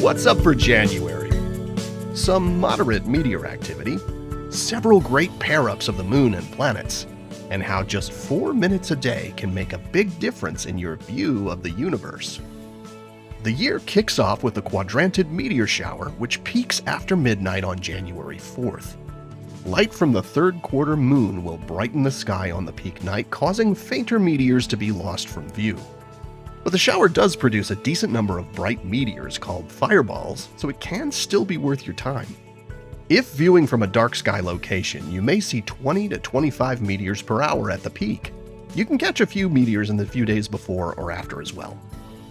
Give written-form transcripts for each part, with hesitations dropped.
What's up for January? Some moderate meteor activity, several great pair-ups of the moon and planets, and how just 4 minutes a day can make a big difference in your view of the universe. The year kicks off with a quadrantid meteor shower which peaks after midnight on January 4th. Light from the third quarter moon will brighten the sky on the peak night, causing fainter meteors to be lost from view. But the shower does produce a decent number of bright meteors called fireballs, so it can still be worth your time. If viewing from a dark sky location, you may see 20 to 25 meteors per hour at the peak. You can catch a few meteors in the few days before or after as well.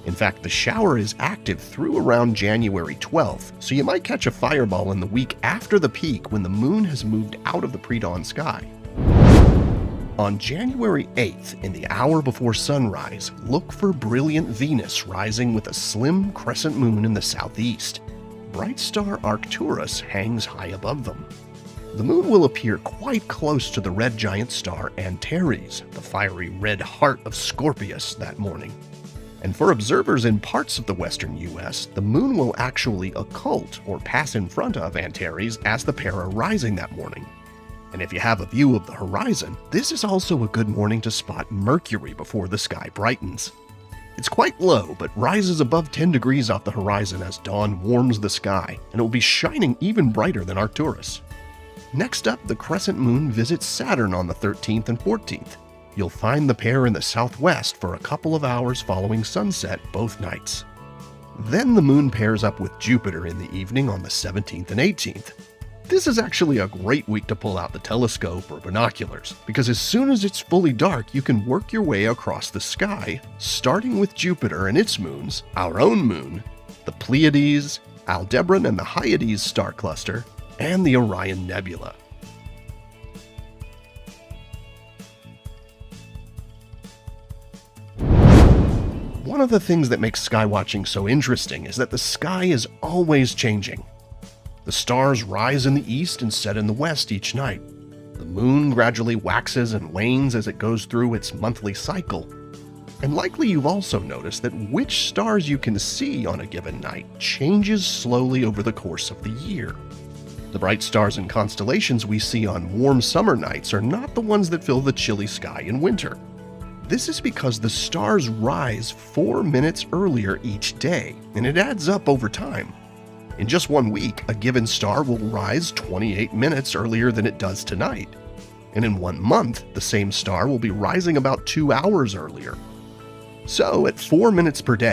In fact, the shower is active through around January 12th, so you might catch a fireball in the week after the peak when the moon has moved out of the pre-dawn sky. On January 8th, in the hour before sunrise, look for brilliant Venus rising with a slim crescent moon in the southeast. Bright star Arcturus hangs high above them. The moon will appear quite close to the red giant star Antares, the fiery red heart of Scorpius, that morning. And for observers in parts of the western US, the moon will actually occult or pass in front of Antares as the pair are rising that morning. And if you have a view of the horizon, this is also a good morning to spot Mercury before the sky brightens. It's quite low, but rises above 10 degrees off the horizon as dawn warms the sky, and it will be shining even brighter than Arcturus. Next up, the crescent moon visits Saturn on the 13th and 14th. You'll find the pair in the southwest for a couple of hours following sunset both nights. Then the moon pairs up with Jupiter in the evening on the 17th and 18th. This is actually a great week to pull out the telescope or binoculars, because as soon as it's fully dark, you can work your way across the sky, starting with Jupiter and its moons, our own moon, the Pleiades, Aldebaran and the Hyades star cluster, and the Orion Nebula. One of the things that makes skywatching so interesting is that the sky is always changing. The stars rise in the east and set in the west each night. The moon gradually waxes and wanes as it goes through its monthly cycle. And likely you've also noticed that which stars you can see on a given night changes slowly over the course of the year. The bright stars and constellations we see on warm summer nights are not the ones that fill the chilly sky in winter. This is because the stars rise 4 minutes earlier each day, and it adds up over time. In just 1 week, a given star will rise 28 minutes earlier than it does tonight. And in 1 month, the same star will be rising about 2 hours earlier. So, at 4 minutes per day,